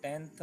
10th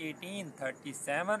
1837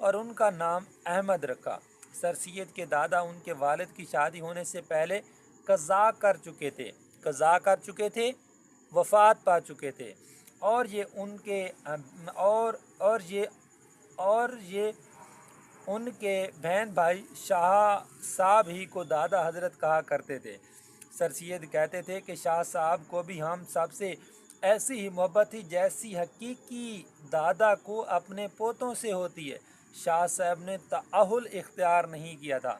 اور ان کا نام احمد رکھا۔ سر سید کے دادا ان کے والد کی شادی ہونے سے پہلے قضا کر چکے تھے، وفات پا چکے تھے، اور یہ ان کے ان کے بہن بھائی شاہ صاحب ہی کو دادا حضرت کہا کرتے تھے۔ سر سید کہتے تھے کہ شاہ صاحب کو بھی ہم سب سے ایسی ہی محبت تھی جیسی حقیقی دادا کو اپنے پوتوں سے ہوتی ہے۔ شاہ صاحب نے تأہل اختیار نہیں کیا تھا۔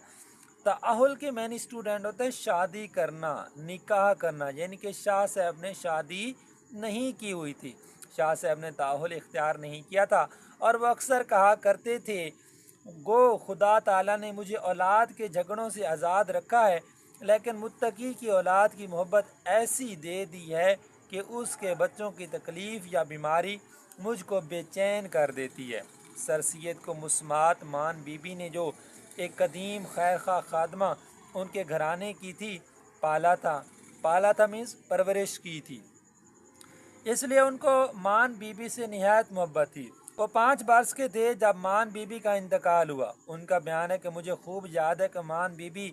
تأہل کے معنی اسٹوڈنٹ ہوتا ہے شادی کرنا، نکاح کرنا، یعنی کہ شاہ صاحب نے شادی نہیں کی ہوئی تھی۔ شاہ صاحب نے تأہل اختیار نہیں کیا تھا، اور وہ اکثر کہا کرتے تھے گو خدا تعالیٰ نے مجھے اولاد کے جھگڑوں سے آزاد رکھا ہے، لیکن متقی کی اولاد کی محبت ایسی دے دی ہے کہ اس کے بچوں کی تکلیف یا بیماری مجھ کو بے چین کر دیتی ہے۔ سر سید کو مسمات مان بی بی نے جو ایک قدیم خیرخواہ خادمہ ان کے گھرانے کی تھی پالا تھا مینس پرورش کی تھی، اس لیے ان کو مان بی بی سے نہایت محبت تھی۔ وہ 5 برس کے تھے جب مان بی بی کا انتقال ہوا۔ ان کا بیان ہے کہ مجھے خوب یاد ہے کہ مان بی بی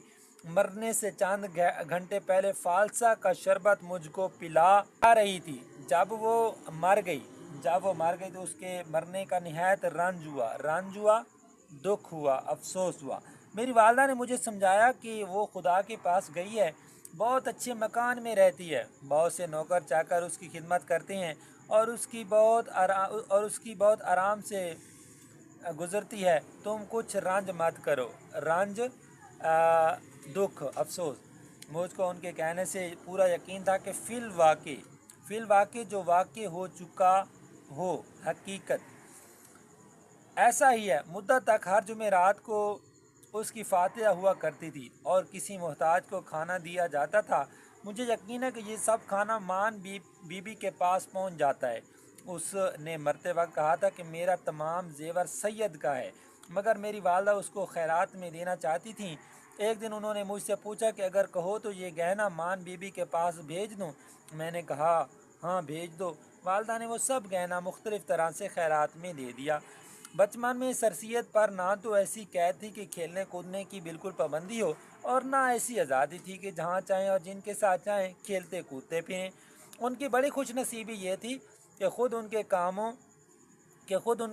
مرنے سے چند گھنٹے پہلے فالسا کا شربت مجھ کو پلا رہی تھی۔ جب وہ مر گئی تو اس کے مرنے کا نہایت رنج ہوا، دکھ ہوا، افسوس ہوا۔ میری والدہ نے مجھے سمجھایا کہ وہ خدا کے پاس گئی ہے، بہت اچھے مکان میں رہتی ہے، بہت سے نوکر چاکر اس کی خدمت کرتے ہیں، اور اس کی بہت آرام سے گزرتی ہے۔ تم کچھ رنج مت کرو، رنج دکھ افسوس۔ مجھ کو ان کے کہنے سے پورا یقین تھا کہ فی الواقع جو واقع ہو چکا ہو حقیقت ایسا ہی ہے۔ مدت تک ہر جمعرات کو اس کی فاتحہ ہوا کرتی تھی، اور کسی محتاج کو کھانا دیا جاتا تھا۔ مجھے یقین ہے کہ یہ سب کھانا مان بی بی کے پاس پہنچ جاتا ہے۔ اس نے مرتے وقت کہا تھا کہ میرا تمام زیور سید کا ہے، مگر میری والدہ اس کو خیرات میں دینا چاہتی تھیں۔ ایک دن انہوں نے مجھ سے پوچھا کہ اگر کہو تو یہ گہنا مان بی بی کے پاس بھیج دوں؟ میں نے کہا ہاں بھیج دو۔ والدہ نے وہ سب گہنا مختلف طرح سے خیرات میں دے دیا۔ بچپن میں سر سید پر نہ تو ایسی قید تھی کہ کھیلنے کودنے کی بالکل پابندی ہو، اور نہ ایسی آزادی تھی کہ جہاں چاہیں اور جن کے ساتھ چاہیں کھیلتے کودتے پھریں۔ ان کی بڑی خوش نصیبی یہ تھی کہ خود ان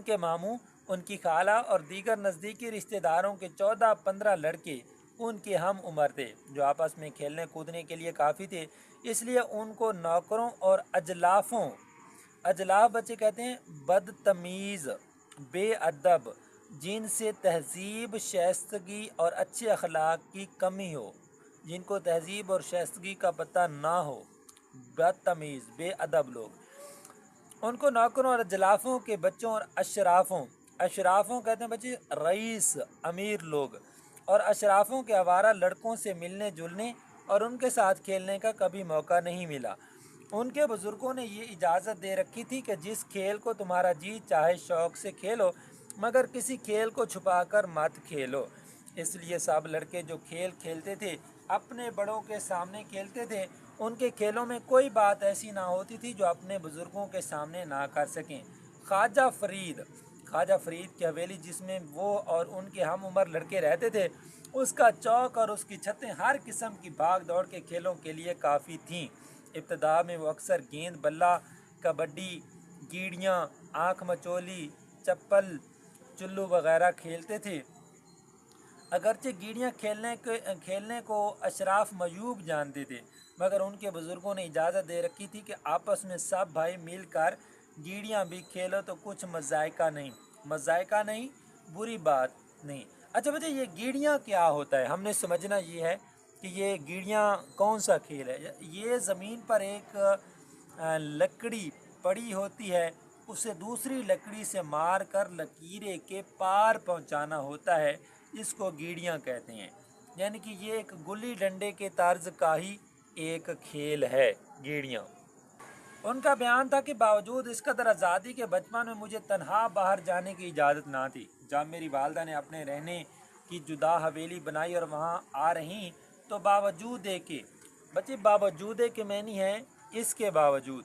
کے ماموں، ان کی خالہ اور دیگر نزدیکی رشتہ داروں کے 14-15 لڑکے ان کے ہم عمر تھے، جو آپس میں کھیلنے کودنے کے لیے کافی تھے۔ اس لیے ان کو نوکروں اور اجلاف بچے کہتے ہیں بدتمیز، بے ادب، جن سے تہذیب، شائستگی اور اچھے اخلاق کی کمی ہو، جن کو تہذیب اور شائستگی کا پتہ نہ ہو، بدتمیز، بے ادب لوگ، ان کو نوکروں اور اجلافوں کے بچوں اور اشرافوں کہتے ہیں بچے رئیس، امیر لوگ، اور اشرافوں کے آوارہ لڑکوں سے ملنے جلنے اور ان کے ساتھ کھیلنے کا کبھی موقع نہیں ملا۔ ان کے بزرگوں نے یہ اجازت دے رکھی تھی کہ جس کھیل کو تمہارا جی چاہے شوق سے کھیلو، مگر کسی کھیل کو چھپا کر مت کھیلو۔ اس لیے سب لڑکے جو کھیل کھیلتے تھے اپنے بڑوں کے سامنے کھیلتے تھے۔ ان کے کھیلوں میں کوئی بات ایسی نہ ہوتی تھی جو اپنے بزرگوں کے سامنے نہ کر سکیں۔ خواجہ فرید کی حویلی جس میں وہ اور ان کے ہم عمر لڑکے رہتے تھے، اس کا چوک اور اس کی چھتیں ہر قسم کی بھاگ دوڑ کے کھیلوں کے لیے کافی تھیں۔ ابتدا میں وہ اکثر گیند بلا، کبڈی، گیڑیاں، آنکھ مچولی، چپل چلو وغیرہ کھیلتے تھے۔ اگرچہ گیڑیاں کھیلنے کو اشراف معیوب جانتے تھے، مگر ان کے بزرگوں نے اجازت دے رکھی تھی کہ آپس میں سب بھائی مل کر گیڑیاں بھی کھیلو تو کچھ مذائقہ نہیں، بری بات نہیں۔ اچھا بچے، یہ گیڑیاں کیا ہوتا ہے؟ ہم نے سمجھنا یہ ہے کہ یہ گیڑیاں کون سا کھیل ہے۔ یہ زمین پر ایک لکڑی پڑی ہوتی ہے، اسے دوسری لکڑی سے مار کر لکیرے کے پار پہنچانا ہوتا ہے، اس کو گیڑیاں کہتے ہیں۔ یعنی کہ یہ ایک گلی ڈنڈے کے طرز کا ہی ایک کھیل ہے گیڑیاں۔ ان کا بیان تھا کہ باوجود اس قدر آزادی کے بچپن میں مجھے تنہا باہر جانے کی اجازت نہ تھی۔ جب میری والدہ نے اپنے رہنے کی جدا حویلی بنائی اور وہاں آ رہی تو باوجود کے معنی ہے اس کے باوجود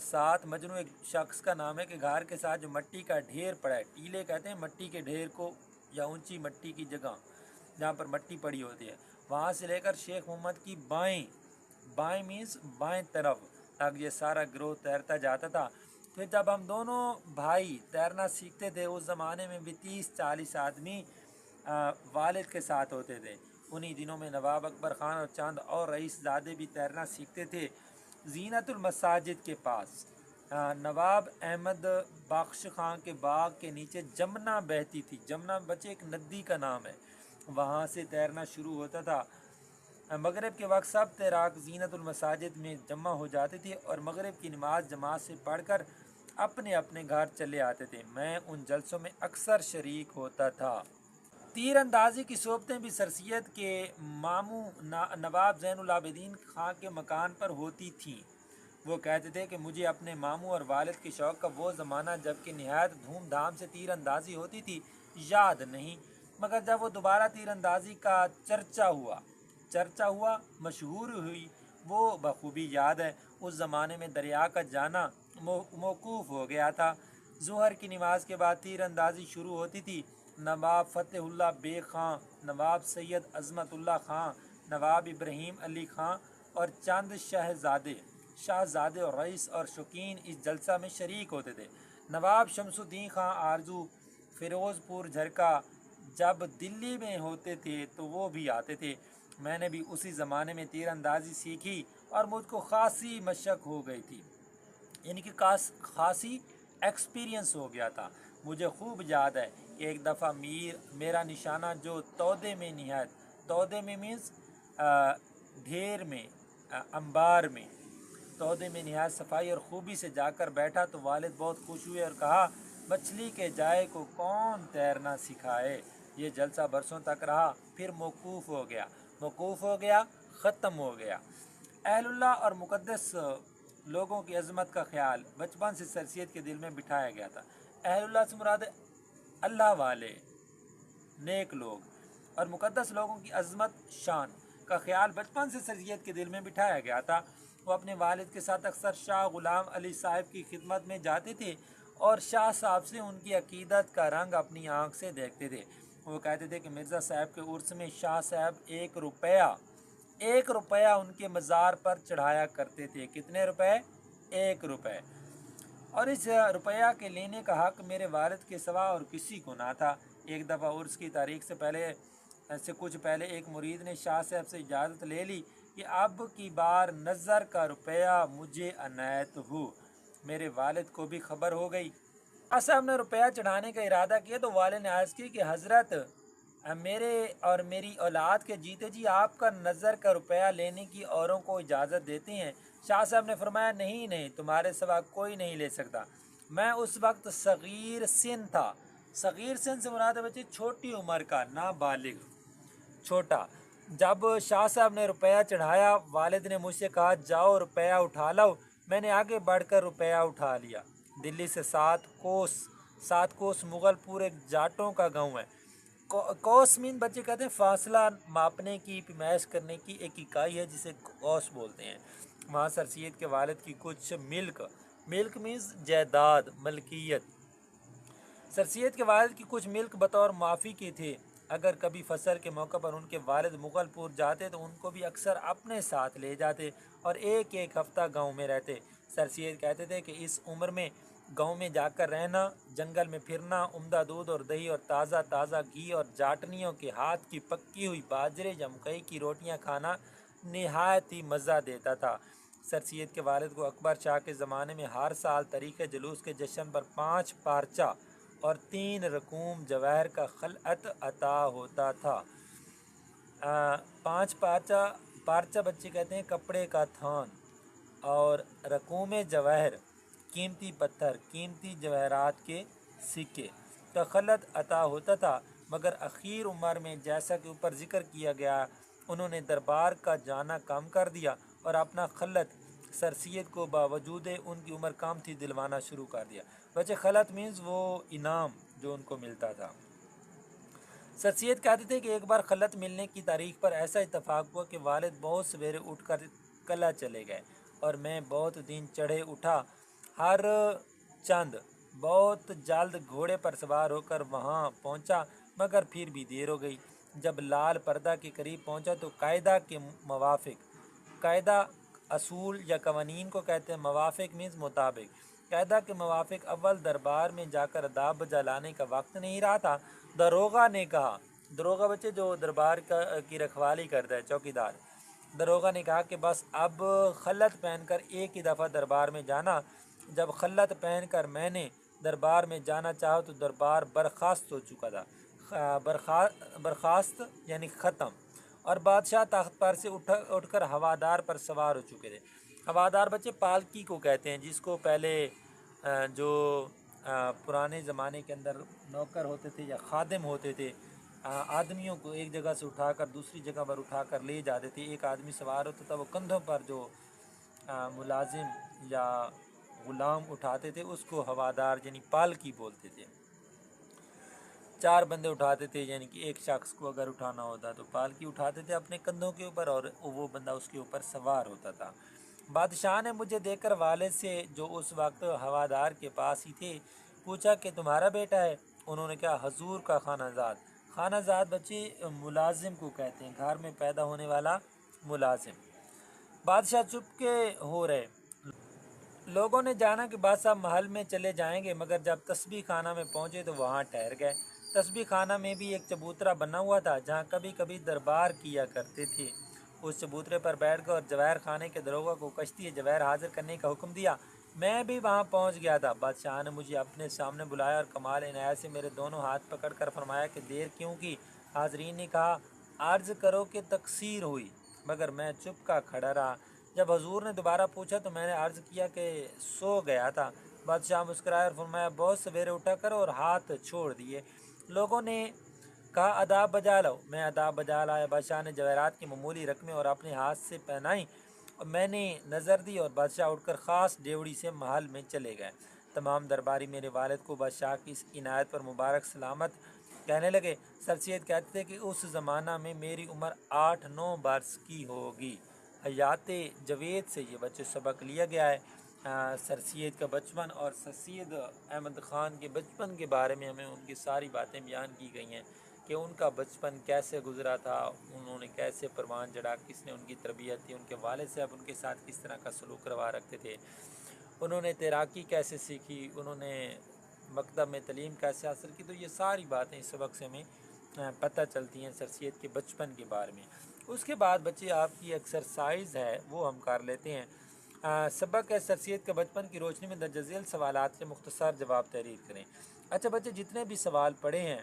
ساتھ مجنو ایک شخص کا نام ہے کہ گھر کے ساتھ جو مٹی کا ڈھیر پڑا ہے، ٹیلے کہتے ہیں مٹی کے ڈھیر کو یا اونچی مٹی کی جگہ جہاں پر مٹی پڑی ہوتی ہے، وہاں سے لے کر شیخ محمد کی بائیں بائیں مینس بائیں طرف تک یہ سارا گروہ تیرتا جاتا تھا۔ پھر جب ہم دونوں بھائی تیرنا سیکھتے تھے، اس زمانے میں بھی 30-40 آدمی والد کے ساتھ ہوتے تھے۔ انہی دنوں میں نواب اکبر خان اور چند اور رئیس زادے بھی تیرنا سیکھتے تھے۔ زینت المساجد کے پاس نواب احمد بخش خان کے باغ کے نیچے جمنا بہتی تھی۔ جمنا بچے ایک ندی کا نام ہے، وہاں سے تیرنا شروع ہوتا تھا۔ مغرب کے وقت سب تیراک زینت المساجد میں جمع ہو جاتے تھے اور مغرب کی نماز جماعت سے پڑھ کر اپنے اپنے گھر چلے آتے تھے۔ میں ان جلسوں میں اکثر شریک ہوتا تھا۔ تیر اندازی کی صوبتیں بھی سر سید کے ماموں نواب زین العابدین خان کے مکان پر ہوتی تھیں۔ وہ کہتے تھے کہ مجھے اپنے ماموں اور والد کے شوق کا وہ زمانہ جب کہ نہایت دھوم دھام سے تیر اندازی ہوتی تھی یاد نہیں، مگر جب وہ دوبارہ تیر اندازی کا چرچا ہوا مشہور ہوئی، وہ بخوبی یاد ہے۔ اس زمانے میں دریا کا جانا موقوف ہو گیا تھا۔ ظہر کی نماز کے بعد تیر اندازی شروع ہوتی تھی۔ نواب فتح اللہ بیگ خان، نواب سید عظمت اللہ خان، نواب ابراہیم علی خان اور چند شہزادے اور رئیس اور شوقین اس جلسہ میں شریک ہوتے تھے۔ نواب شمس الدین خان آرزو فیروز پور جھرکا جب دلی میں ہوتے تھے تو وہ بھی آتے تھے۔ میں نے بھی اسی زمانے میں تیر اندازی سیکھی اور مجھ کو خاصی مشق ہو گئی تھی، یعنی کہ خاصی ایکسپیرینس ہو گیا تھا۔ مجھے خوب یاد ہے کہ ایک دفعہ میرا نشانہ جو تودے میں مینس ڈھیر میں، انبار میں، تودے میں نہایت صفائی اور خوبی سے جا کر بیٹھا تو والد بہت خوش ہوئے اور کہا مچھلی کے جائے کو کون تیرنا سکھائے۔ یہ جلسہ برسوں تک رہا، پھر موقوف ہو گیا، ختم ہو گیا۔ اہل اللہ اور مقدس لوگوں کی عظمت کا خیال بچپن سے سر سید کے دل میں بٹھایا گیا تھا۔ اہل اللہ سے مراد اللہ والے نیک لوگ، اور مقدس لوگوں کی عظمت شان کا خیال بچپن سے سر سید کے دل میں بٹھایا گیا تھا۔ وہ اپنے والد کے ساتھ اکثر شاہ غلام علی صاحب کی خدمت میں جاتے تھے اور شاہ صاحب سے ان کی عقیدت کا رنگ اپنی آنکھ سے دیکھتے تھے۔ وہ کہتے تھے کہ مرزا صاحب کے عرس میں شاہ صاحب 1 روپیہ ان کے مزار پر چڑھایا کرتے تھے۔ کتنے روپے؟ 1 روپے۔ اور اس روپیہ کے لینے کا حق میرے والد کے سوا اور کسی کو نہ تھا۔ ایک دفعہ عرس کی تاریخ سے کچھ پہلے ایک مرید نے شاہ صاحب سے اجازت لے لی کہ اب کی بار نظر کا روپیہ مجھے عنایت ہو۔ میرے والد کو بھی خبر ہو گئی۔ شاہ صاحب نے روپیہ چڑھانے کا ارادہ کیا تو والد نے عرض کی کہ حضرت میرے اور میری اولاد کے جیتے جی آپ کا نظر کا روپیہ لینے کی اوروں کو اجازت دیتے ہیں۔ شاہ صاحب نے فرمایا نہیں، تمہارے سوا کوئی نہیں لے سکتا۔ میں اس وقت صغیر سن تھا۔ صغیر سن سے مراد ہے بچے چھوٹی عمر کا، نابالغ، چھوٹا۔ جب شاہ صاحب نے روپیہ چڑھایا والد نے مجھ سے کہا جاؤ روپیہ اٹھا لاؤ۔ میں نے آگے بڑھ کر روپیہ اٹھا لیا۔ دلی سے 7 کوس مغل پور ایک جاٹوں کا گاؤں ہے۔ کوس مین بچے کہتے ہیں فاصلہ ماپنے کی، پیمائش کرنے کی ایک اکائی ہے جسے کوس بولتے ہیں۔ وہاں سر سید کے والد کی کچھ ملک مینز جائیداد، ملکیت۔ سر سید کے والد کی کچھ ملک بطور معافی کی تھی۔ اگر کبھی فصل کے موقع پر ان کے والد مغل پور جاتے تو ان کو بھی اکثر اپنے ساتھ لے جاتے اور ایک ہفتہ گاؤں میں رہتے۔ سر سید کہتے تھے کہ اس عمر میں گاؤں میں جا کر رہنا، جنگل میں پھرنا، عمدہ دودھ اور دہی اور تازہ گھی اور جاٹنیوں کے ہاتھ کی پکی ہوئی باجرے یا مکئی کی روٹیاں کھانا نہایت ہی مزہ دیتا تھا۔ سر سید کے والد کو اکبر شاہ کے زمانے میں ہر سال تاریخ جلوس کے جشن پر 5 پارچہ اور 3 رقوم جواہر کا خلعت عطا ہوتا تھا۔ 5 پارچہ بچے کہتے ہیں کپڑے کا تھان، اور رقوم جواہر قیمتی پتھر، قیمتی جواہرات کے سکے کا خلعت عطا ہوتا تھا۔ مگر اخیر عمر میں جیسا کہ اوپر ذکر کیا گیا انہوں نے دربار کا جانا کم کر دیا اور اپنا خلعت سر سید کو باوجود ان کی عمر کم تھی دلوانا شروع کر دیا۔ بچے خلعت مینز وہ انعام جو ان کو ملتا تھا۔ سر سید کہتے تھے کہ ایک بار خلعت ملنے کی تاریخ پر ایسا اتفاق ہوا کہ والد بہت سویرے اٹھ کر قلعہ چلے گئے اور میں بہت دن چڑھے اٹھا، ہر چند بہت جلد گھوڑے پر سوار ہو کر وہاں پہنچا، مگر پھر بھی دیر ہو گئی۔ جب لال پردہ کے قریب پہنچا تو قاعدہ کے موافق، قاعدہ اصول یا قوانین کو کہتے ہیں، موافق مینز مطابق، قاعدہ کے موافق اول دربار میں جا کر اداب بجا لانے کا وقت نہیں رہا تھا۔ داروغہ نے کہا، داروغہ بچے جو دربار کی رکھوالی کرتا ہے، چوکیدار، داروغہ نے کہا کہ بس اب خلعت پہن کر ایک ہی دفعہ دربار میں جانا۔ جب خلعت پہن کر میں نے دربار میں جانا چاہا تو دربار برخاست ہو چکا تھا۔ برخاست یعنی ختم، اور بادشاہ تخت پر سے اٹھ کر ہوادار پر سوار ہو چکے تھے۔ ہوادار بچے پالکی کو کہتے ہیں، جس کو پہلے جو پرانے زمانے کے اندر نوکر ہوتے تھے یا خادم ہوتے تھے، آدمیوں کو ایک جگہ سے اٹھا کر دوسری جگہ پر اٹھا کر لے جاتے تھے۔ ایک آدمی سوار ہوتا تھا، وہ کندھوں پر جو ملازم یا غلام اٹھاتے تھے اس کو ہوادار یعنی پالکی بولتے تھے۔ 4 بندے اٹھاتے تھے، یعنی کہ ایک شخص کو اگر اٹھانا ہوتا تو پالکی اٹھاتے تھے اپنے کندھوں کے اوپر، اور وہ بندہ اس کے اوپر سوار ہوتا تھا۔ بادشاہ نے مجھے دیکھ کر والد سے، جو اس وقت ہوادار کے پاس ہی تھے، پوچھا کہ تمہارا بیٹا ہے؟ انہوں نے کہا حضور کا خانہ زاد۔ خانہ زاد بچے ملازم کو کہتے ہیں، گھر میں پیدا ہونے والا ملازم۔ بادشاہ چپ کے ہو رہے۔ لوگوں نے جانا کہ بادشاہ محل میں چلے جائیں گے، مگر جب تسبیح خانہ میں پہنچے تو وہاں ٹھہر گئے۔ تسبیح خانہ میں بھی ایک چبوترا بنا ہوا تھا جہاں کبھی کبھی دربار کیا کرتے تھے۔ اس چبوترے پر بیٹھ گئے اور جواہر خانے کے داروغہ کو کشتی جواہر حاضر کرنے کا حکم دیا۔ میں بھی وہاں پہنچ گیا تھا۔ بادشاہ نے مجھے اپنے سامنے بلایا اور کمال عنایت سے میرے دونوں ہاتھ پکڑ کر فرمایا کہ دیر کیوں کی؟ حاضرین نے کہا عرض کرو کہ تقصیر ہوئی، مگر میں چپ کا کھڑا رہا۔ جب حضور نے دوبارہ پوچھا تو میں نے عرض کیا کہ سو گیا تھا۔ بادشاہ مسکرایا اور فرمایا بہت سویرے اٹھا کرو، اور ہاتھ چھوڑ دیے۔ لوگوں نے کہا آداب بجا لاؤ۔ میں آداب بجا لایا۔ بادشاہ نے جواہرات کی معمولی رقمیں اور اپنے ہاتھ سے پہنائیں، اور میں نے نظر دی، اور بادشاہ اٹھ کر خاص ڈیوڑی سے محل میں چلے گئے۔ تمام درباری میرے والد کو بادشاہ کی اس عنایت پر مبارک سلامت کہنے لگے۔ سر سید کہتے تھے کہ اس زمانہ میں میری عمر 8-9 برس کی ہوگی۔ حیات جوید سے یہ بچے سبق لیا گیا ہے۔ سر سید کا بچپن اور سر سید احمد خان کے بچپن کے بارے میں ہمیں ان کی ساری باتیں بیان کی گئی ہیں کہ ان کا بچپن کیسے گزرا تھا، انہوں نے کیسے پروان چڑھا، کس نے ان کی تربیت کی، ان کے والد صاحب ان کے ساتھ کس طرح کا سلوک روا رکھتے تھے، انہوں نے تیراکی کیسے سیکھی، انہوں نے مکتب میں تعلیم کیسے حاصل کی۔ تو یہ ساری باتیں اس سبق سے ہمیں پتہ چلتی ہیں سر سید کے بچپن کے بارے میں۔ اس کے بعد بچے آپ کی ایکسرسائز ہے وہ ہم کر لیتے ہیں۔ سبق ہے سر سید کے بچپن کی روشنی میں درج ذیل سوالات کے مختصر جواب تحریر کریں۔ اچھا بچے، جتنے بھی سوال پڑھے ہیں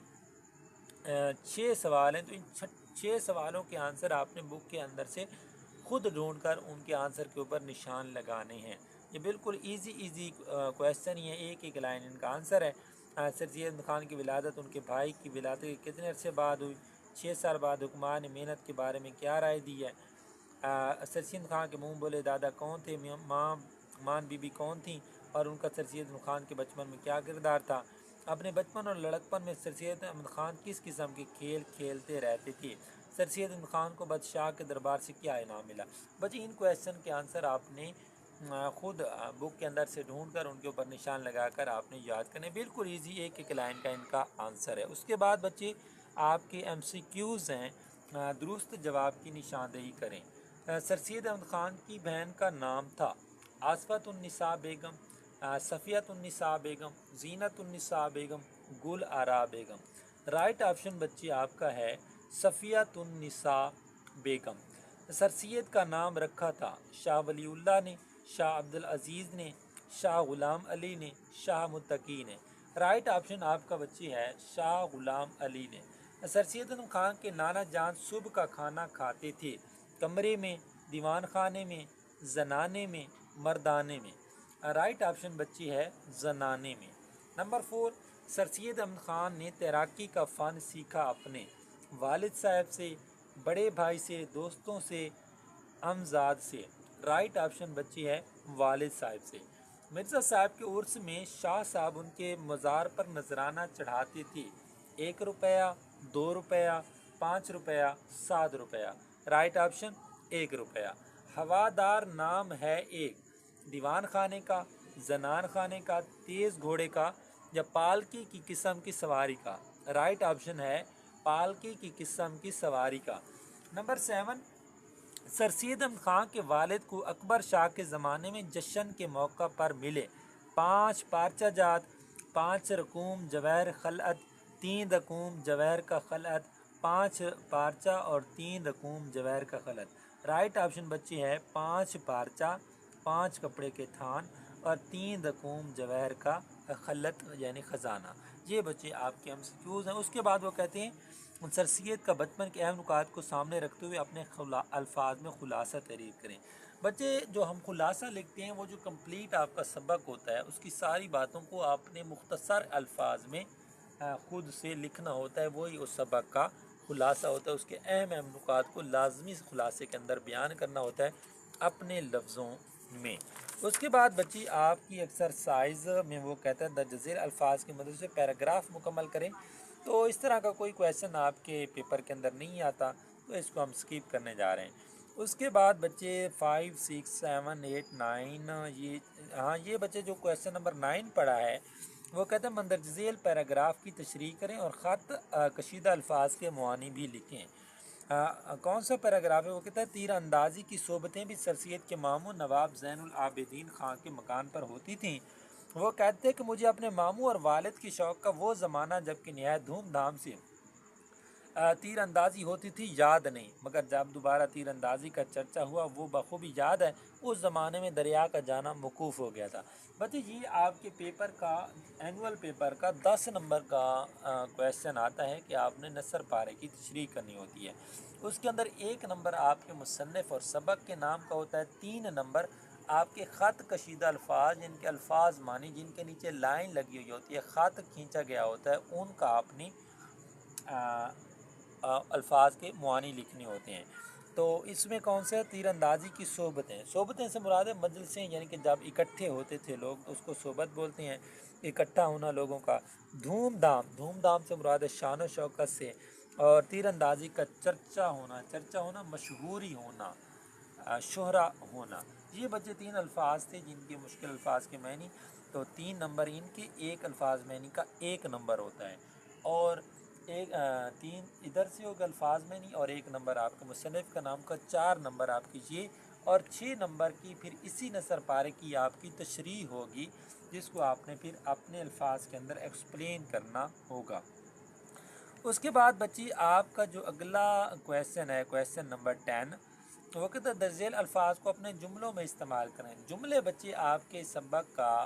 6 سوال ہیں، تو ان 6 سوالوں کے آنسر آپ نے بک کے اندر سے خود ڈھونڈ کر ان کے آنسر کے اوپر نشان لگانے ہیں۔ یہ بالکل ایزی کویسچن ہی ہے، ایک لائن ان کا آنسر ہے۔ سر سید احمد خان کی ولادت ان کے بھائی کی ولادت کے کتنے عرصے بعد ہوئی؟ 6 سال بعد۔ حکمران نے محنت کے بارے میں کیا رائے دی ہے؟ سر سید احمد خان کے منہ بولے دادا کون تھے؟ ماں بی بی کون تھیں؟ اور ان کا سر سید احمد خان کے بچپن میں کیا کردار تھا؟ اپنے بچپن اور لڑکپن میں سر سید احمد خان کس قسم کے کھیل کھیلتے رہتے تھے؟ سر سید احمد خان کو بادشاہ کے دربار سے کیا انعام ملا؟ بچے ان کویسچن کے آنسر آپ نے خود بک کے اندر سے ڈھونڈ کر ان کے اوپر نشان لگا کر آپ نے یاد کرنے۔ بالکل ایزی، ایک لائن کا ان کا آنسر ہے۔ اس کے بعد بچے آپ کے MCQs ہیں، درست جواب کی نشاندہی کریں۔ سر سید احمد خان کی بہن کا نام تھا آصفۃ النساء بیگم، صفیۃ النساء بیگم، زینت النساء بیگم، گل آرا بیگم۔ رائٹ آپشن بچے آپ کا ہے صفیۃ النساء بیگم۔ سر سید کا نام رکھا تھا شاہ ولی اللہ نے، شاہ عبدالعزیز نے، شاہ غلام علی نے، شاہ متقی نے۔ رائٹ آپشن آپ کا بچی ہے شاہ غلام علی نے۔ سر سید احمد خان کے نانا جان صبح کا کھانا کھاتے تھے کمرے میں، دیوان خانے میں، زنانے میں، مردانے میں۔ رائٹ آپشن بچی ہے زنانے میں۔ نمبر 4، سر سید احمد خان نے تیراکی کا فن سیکھا اپنے والد صاحب سے، بڑے بھائی سے، دوستوں سے، امزاد سے۔ رائٹ آپشن بچی ہے والد صاحب سے۔ مرزا صاحب کے عرس میں شاہ صاحب ان کے مزار پر نذرانہ چڑھاتے تھے، 1 روپیہ، 2 روپیہ، 5 روپیہ، 7 روپیہ۔ رائٹ آپشن 1 روپیہ۔ ہوادار نام ہے ایک، دیوان خانے کا، زنان خانے کا، تیز گھوڑے کا، یا پالکی کی قسم کی سواری کا؟ رائٹ آپشن ہے پالکی کی قسم کی سواری کا۔ نمبر 7، سر سید احمد خان کے والد کو اکبر شاہ کے زمانے میں جشن کے موقع پر ملے 5 پارچہ جات، 5 رقوم جوہر خلعت، 3 رقوم جوہر کا خلعت، 5 پارچہ اور 3 رقوم جوہر کا خلعت؟ رائٹ آپشن بچے ہے 5 پارچہ، 5 کپڑے کے تھان اور 3 رقوم جوہر کا خلعت یعنی خزانہ۔ یہ بچے آپ کے MCQs ہیں۔ اس کے بعد وہ کہتے ہیں سر سید کا بچپن کے اہم نکات کو سامنے رکھتے ہوئے اپنے الفاظ میں خلاصہ تحریر کریں۔ بچے جو ہم خلاصہ لکھتے ہیں وہ جو کمپلیٹ آپ کا سبق ہوتا ہے اس کی ساری باتوں کو آپ نے مختصر الفاظ میں خود سے لکھنا ہوتا ہے، وہی اس سبق کا خلاصہ ہوتا ہے۔ اس کے اہم نکات کو لازمی خلاصے کے اندر بیان کرنا ہوتا ہے اپنے لفظوں میں۔ اس کے بعد بچی آپ کی ایکسرسائز میں وہ کہتا ہے درج ذیل الفاظ کی مدد سے پیراگراف مکمل کریں۔ تو اس طرح کا کوئی کویشچن آپ کے پیپر کے اندر نہیں آتا، تو اس کو ہم سکیپ کرنے جا رہے ہیں۔ اس کے بعد بچے 5 6 7 8 9 یہ بچے جو کویشچن نمبر 9 پڑھا ہے وہ کہتے ہیں مندرجہ ذیل پیراگراف کی تشریح کریں اور خط کشیدہ الفاظ کے معانی بھی لکھیں۔ کون سا پیراگراف ہے؟ وہ کہتا ہے تیر اندازی کی صحبتیں بھی سر سید کے ماموں نواب زین العابدین خان کے مکان پر ہوتی تھیں۔ وہ کہتے ہیں کہ مجھے اپنے ماموں اور والد کی شوق کا وہ زمانہ جب کہ نہایت دھوم دھام سے تیر اندازی ہوتی تھی یاد نہیں، مگر جب دوبارہ تیر اندازی کا چرچا ہوا وہ بخوبی یاد ہے۔ اس زمانے میں دریا کا جانا موقوف ہو گیا تھا۔ بچے یہ آپ کے پیپر کا اینول پیپر کا 10 نمبر کا کویشچن آتا ہے کہ آپ نے نثر پارے کی تشریح کرنی ہوتی ہے۔ اس کے اندر 1 نمبر آپ کے مصنف اور سبق کے نام کا ہوتا ہے، 3 نمبر آپ کے خط کشیدہ الفاظ جن کے الفاظ معنی جن کے نیچے لائن لگی ہوئی ہوتی ہے، خط کھینچا گیا ہوتا ہے، ان کا آپ نے الفاظ کے معانی لکھنے ہوتے ہیں۔ تو اس میں کون سے تیر اندازی کی صحبتیں؟ صحبتیں سے مراد ہے مجلسیں، یعنی کہ جب اکٹھے ہوتے تھے لوگ تو اس کو صحبت بولتے ہیں، اکٹھا ہونا لوگوں کا۔ دھوم دھام سے مراد ہے شان و شوکت سے، اور تیر اندازی کا چرچا ہونا مشہوری ہونا، شہرہ ہونا۔ یہ بچے 3 الفاظ تھے جن کے مشکل الفاظ کے معنی، تو 3 نمبر ان کے، 1 الفاظ معنی کا 1 نمبر ہوتا ہے، اور 3 ادھر سے ہوگا الفاظ معنی اور 1 نمبر آپ کے مصنف کا نام کا، 4 نمبر آپ کی یہ، اور 6 نمبر کی پھر اسی نثر پارے کی آپ کی تشریح ہوگی جس کو آپ نے پھر اپنے الفاظ کے اندر ایکسپلین کرنا ہوگا۔ اس کے بعد بچی آپ کا جو اگلا کویشچن ہے کویشچن نمبر 10، وہ کہتا ہے درج ذیل الفاظ کو اپنے جملوں میں استعمال کریں۔ جملے بچے آپ کے سبق کا،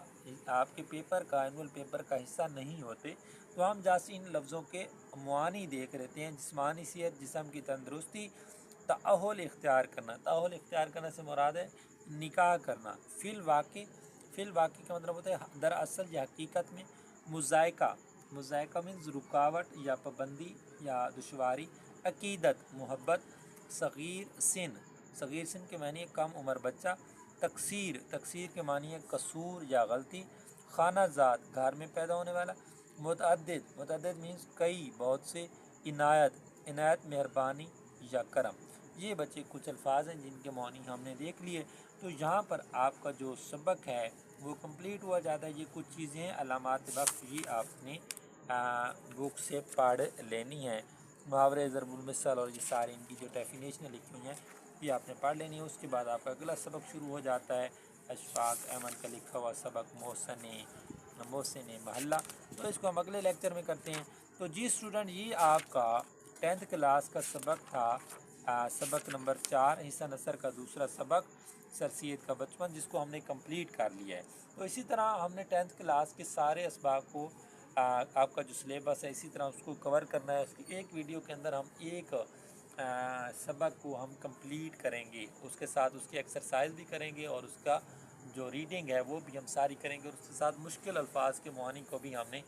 آپ کے پیپر کا، اینول پیپر کا حصہ نہیں ہوتے، تو ہم جیسے ان لفظوں کے معانی دیکھ رہتے ہیں۔ جسمانی صحت، جسم کی تندرستی، تأہل اختیار کرنا، تأہل اختیار کرنا سے مراد ہے نکاح کرنا۔ فی الواقع کا مطلب ہوتا ہے دراصل یا حقیقت میں۔ مذائقہ مینز رکاوٹ یا پابندی یا دشواری۔ عقیدت محبت۔ صغیر سن کے معنی ہے کم عمر بچہ۔ تقصیر کے معنی ہے قصور یا غلطی۔ خانہ زاد گھر میں پیدا ہونے والا۔ متعدد مینز کئی، بہت سے۔ عنایت مہربانی یا کرم۔ یہ بچے کچھ الفاظ ہیں جن کے معنی ہم نے دیکھ لیے۔ تو یہاں پر آپ کا جو سبق ہے وہ کمپلیٹ ہوا جاتا ہے۔ یہ کچھ چیزیں ہیں علامات وقف، یہ آپ نے بک سے پڑھ لینی ہے۔ محاورے، ضرب المثل اور یہ ساری ان کی جو ڈیفینیشنیں لکھی ہوئی ہیں یہ آپ نے پڑھ لینی ہے۔ اس کے بعد آپ کا اگلا سبق شروع ہو جاتا ہے، اشفاق احمد کا لکھا ہوا سبق محسن محلہ۔ تو اس کو ہم اگلے لیکچر میں کرتے ہیں۔ تو جی اسٹوڈنٹ، یہ آپ کا 10th کلاس کا سبق تھا، سبق نمبر 4، حصہ نثر کا دوسرا سبق سر سید کا بچپن، جس کو ہم نے کمپلیٹ کر لیا ہے۔ تو اسی طرح ہم نے 10th کلاس کے سارے اسباق کو، آپ کا جو سلیبس ہے اسی طرح اس کو کور کرنا ہے۔ اس کی ایک ویڈیو کے اندر ہم ایک سبق کو ہم کمپلیٹ کریں گے، اس کے ساتھ اس کی ایکسرسائز بھی کریں گے اور اس کا جو ریڈنگ ہے وہ بھی ہم ساری کریں گے، اور اس کے ساتھ مشکل الفاظ کے معانی کو بھی ہم نے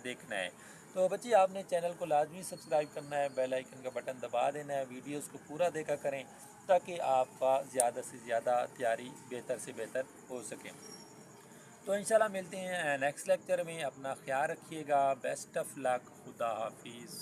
دیکھنا ہے۔ تو بچی آپ نے چینل کو لازمی سبسکرائب کرنا ہے، بیل آئیکن کا بٹن دبا دینا ہے، ویڈیوز کو پورا دیکھا کریں تاکہ آپ کا زیادہ سے زیادہ تیاری بہتر سے بہتر ہو سکے۔ تو انشاءاللہ ملتے ہیں نیکسٹ لیکچر میں، اپنا خیال رکھیے گا، بیسٹ آف لک، خدا حافظ۔